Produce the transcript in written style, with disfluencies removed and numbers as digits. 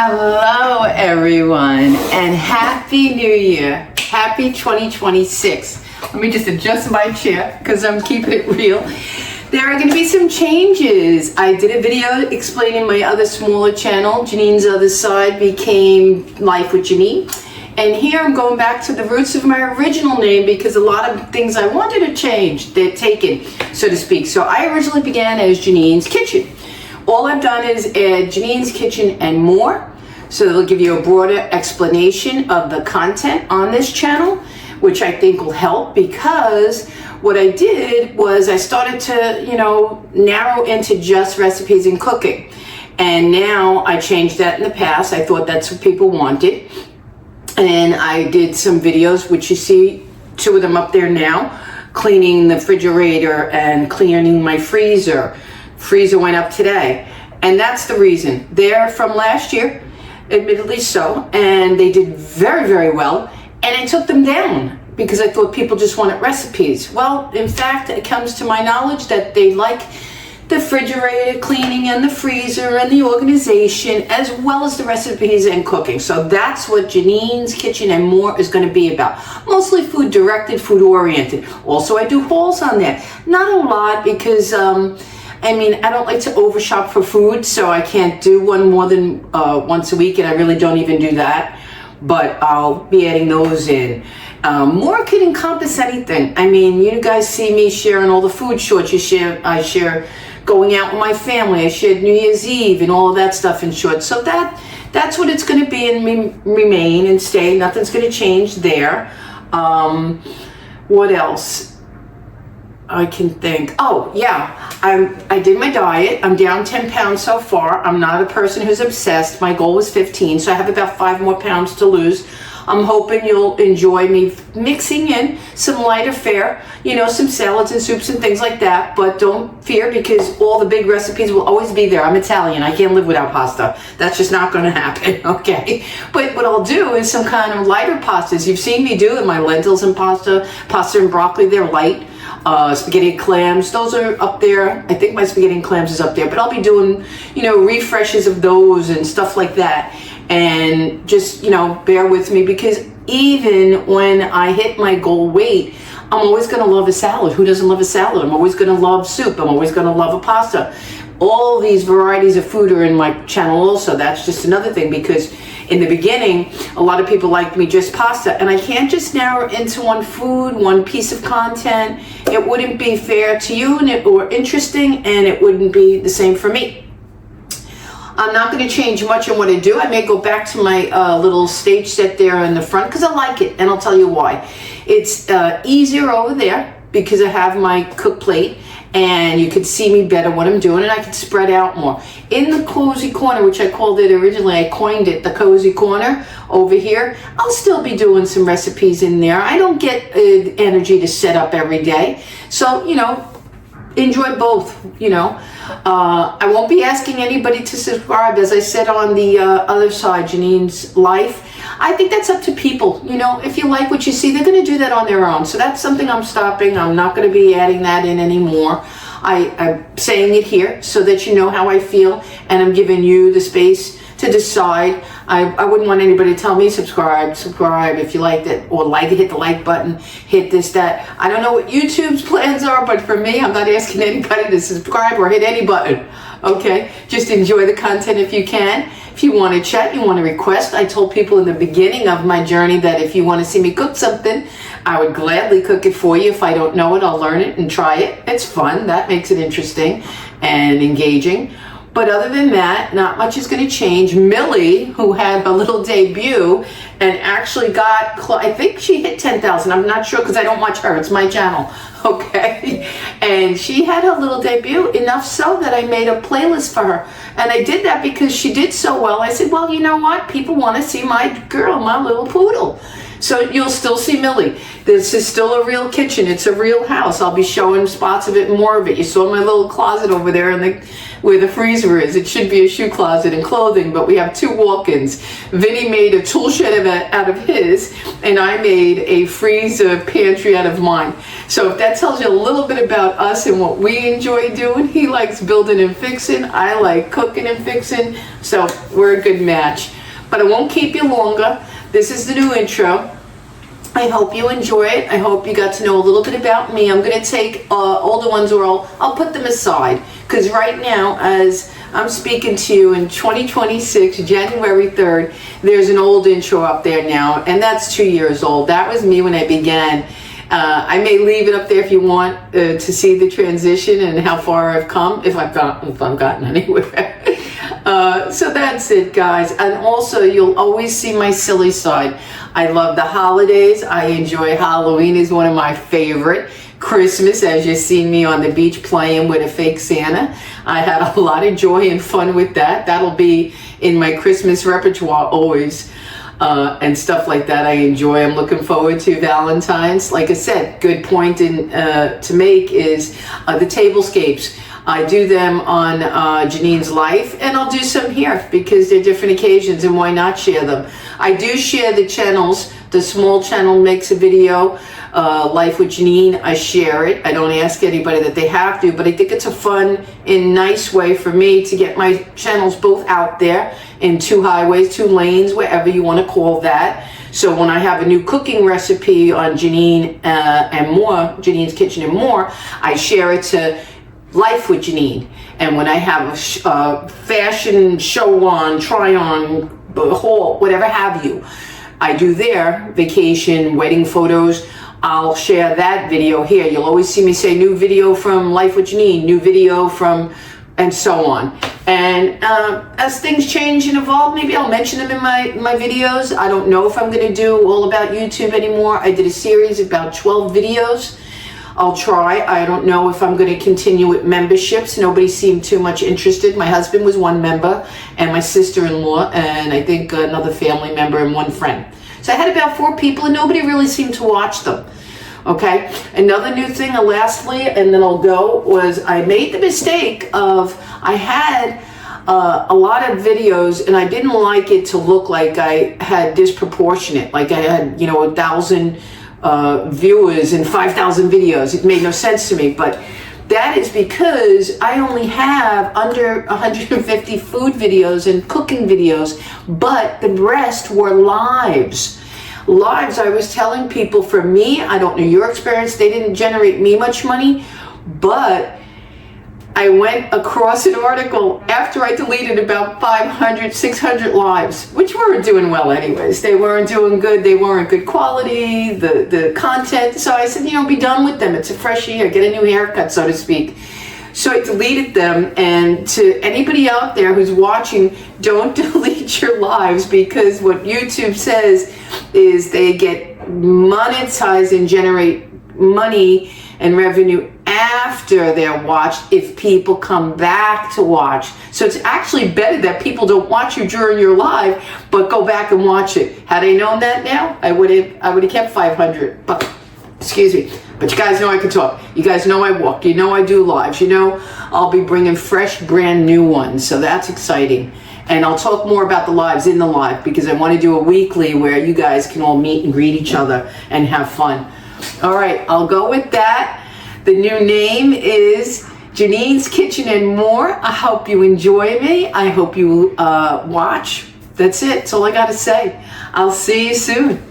Hello everyone and Happy New Year. Happy 2026. Let me just adjust my chair because I'm keeping it real. There are going to be some changes. I did a video explaining my other smaller channel. Janine's Other Side became Life with Janine. And here I'm going back to the roots of my original name because a lot of things I wanted to change, they're taken, so to speak. So I originally began as Janine's Kitchen. All I've done is add Janine's Kitchen and more. So it'll give you a broader explanation of the content on this channel, which I think will help, because what I did was I started to, narrow into just recipes and cooking. And now I changed that in the past. I thought that's what people wanted. And I did some videos, which you see 2 of them up there now, cleaning the refrigerator and cleaning my freezer. Freezer went up today. And that's the reason. They're from last year, admittedly so, and they did very, very well. And I took them down because I thought people just wanted recipes. Well, in fact, it comes to my knowledge that they like the refrigerator cleaning and the freezer and the organization, as well as the recipes and cooking. So that's what Janine's Kitchen and More is going to be about. Mostly food directed, food oriented. Also, I do hauls on there. Not a lot because, I don't like to overshop for food, so I can't do one more than once a week, and I really don't even do that. But I'll be adding those in. More could encompass anything. You guys see me sharing all the food shorts. I share going out with my family. I shared New Year's Eve and all of that stuff in shorts. So that's what it's going to be and remain and stay. Nothing's going to change there. What else I can think? Oh, yeah. I did my diet. I'm down 10 pounds so far. I'm not a person who's obsessed. My goal was 15, so I have about 5 more pounds to lose. I'm hoping you'll enjoy me mixing in some lighter fare, some salads and soups and things like that. But don't fear, because all the big recipes will always be there. I'm Italian. I can't live without pasta. That's just not going to happen, okay? But what I'll do is some kind of lighter pastas. You've seen me do my lentils and pasta and broccoli. They're light. Spaghetti and clams, those are up there. I think my spaghetti and clams is up there, but I'll be doing, refreshes of those and stuff like that. And just, bear with me, because even when I hit my goal weight, I'm always going to love a salad. Who doesn't love a salad? I'm always going to love soup. I'm always going to love a pasta. All these varieties of food are in my channel also. That's just another thing, because in the beginning, a lot of people liked me just pasta, and I can't just narrow into one food, one piece of content. It wouldn't be fair to you or interesting, and it wouldn't be the same for me. I'm not going to change much in what I do. I may go back to my little stage set there in the front because I like it, and I'll tell you why. It's easier over there because I have my cook plate, and you could see me better what I'm doing, and I could spread out more. In the cozy corner, which I called it originally, I coined it the cozy corner over here, I'll still be doing some recipes in there. I don't get energy to set up every day. So, enjoy both, I won't be asking anybody to subscribe, as I said on the other side, Janine's Life. I think that's up to people. If you like what you see, they're going to do that on their own. So that's something I'm stopping. I'm not going to be adding that in anymore. I'm saying it here so that you know how I feel, and I'm giving you the space to decide. I wouldn't want anybody to tell me subscribe if you liked it, or hit the like button, hit this, that. I don't know what YouTube's plans are, but for me, I'm not asking anybody to subscribe or hit any button. Okay, just enjoy the content if you can. If you want to chat, you want to request. I told people in the beginning of my journey that if you want to see me cook something, I would gladly cook it for you. If I don't know it, I'll learn it and try it. It's fun. That makes it interesting and engaging. But other than that, not much is going to change. Millie, who had a little debut and actually got, I think she hit 10,000. I'm not sure because I don't watch her. It's my channel. Okay. And she had her little debut, enough so that I made a playlist for her. And I did that because she did so well. I said, well, you know what? People want to see my girl, my little poodle. So you'll still see Millie. This is still a real kitchen. It's a real house. I'll be showing spots of it, more of it. You saw my little closet over there in where the freezer is. It should be a shoe closet and clothing, but we have 2 walk-ins. Vinny made a tool shed out of his, and I made a freezer pantry out of mine. So if that tells you a little bit about us and what we enjoy doing, he likes building and fixing, I like cooking and fixing, so we're a good match. But I won't keep you longer. This is the new intro. I hope you enjoy it. I hope you got to know a little bit about me. I'm going to take older ones, or I'll put them aside, because right now, as I'm speaking to you in 2026, January 3rd, there's an old intro up there now, and that's 2 years old. That was me when I began. I may leave it up there if you want to see the transition and how far I've come, if I've gotten anywhere. So that's it, guys. And also, you'll always see my silly side. I love the holidays. I enjoy Halloween, is one of my favorite. Christmas, as you see me on the beach playing with a fake Santa. I had a lot of joy and fun with that. That'll be in my Christmas repertoire always. And stuff like that I enjoy. I'm looking forward to Valentine's. Like I said, good point to make is the tablescapes. I do them on Janine's life, and I'll do some here because they're different occasions, and why not share them? I do share the channels. The small channel makes a video, Life with Janine. I share it. I don't ask anybody that they have to, but I think it's a fun and nice way for me to get my channels both out there in 2 highways, 2 lanes, wherever you want to call that. So when I have a new cooking recipe on Janine and more, Janine's Kitchen and More, I share it to Life with Janine. And when I have a fashion show on, try on, haul, whatever have you, I do their vacation, wedding photos. I'll share that video here. You'll always see me say new video from Life with Janine, new video from, and so on. And as things change and evolve, maybe I'll mention them in my videos. I don't know if I'm going to do all about YouTube anymore. I did a series of about 12 videos. I'll try. I don't know if I'm going to continue with memberships. Nobody seemed too much interested. My husband was 1 member, and my sister-in-law, and I think another family member and 1 friend. So I had about 4 people, and nobody really seemed to watch them. Okay. Another new thing, lastly, and then I'll go, was I made the mistake of, I had a lot of videos, and I didn't like it to look like I had disproportionate, like I had, 1,000 viewers and 5,000 videos. It made no sense to me, but that is because I only have under 150 food videos and cooking videos, but the rest were lives. Lives, I was telling people, for me, I don't know your experience, they didn't generate me much money, but I went across an article after I deleted about 500, 600 lives, which weren't doing well anyways. They weren't doing good. They weren't good quality, the content. So I said, be done with them. It's a fresh year. Get a new haircut, so to speak. So I deleted them. And to anybody out there who's watching, don't delete your lives, because what YouTube says is they get monetized and generate money and revenue after they're watched if people come back to watch. So it's actually better that people don't watch you during your live, but go back and watch it. Had I known that now, I would have kept 500. But excuse me. But you guys know I can talk. You guys know I walk. You know I do lives. You know I'll be bringing fresh, brand new ones. So that's exciting. And I'll talk more about the lives in the live, because I want to do a weekly where you guys can all meet and greet each other and have fun. All right, I'll go with that. The new name is Janine's Kitchen and More. I hope you enjoy me. I hope you watch. That's it. That's all I got to say. I'll see you soon.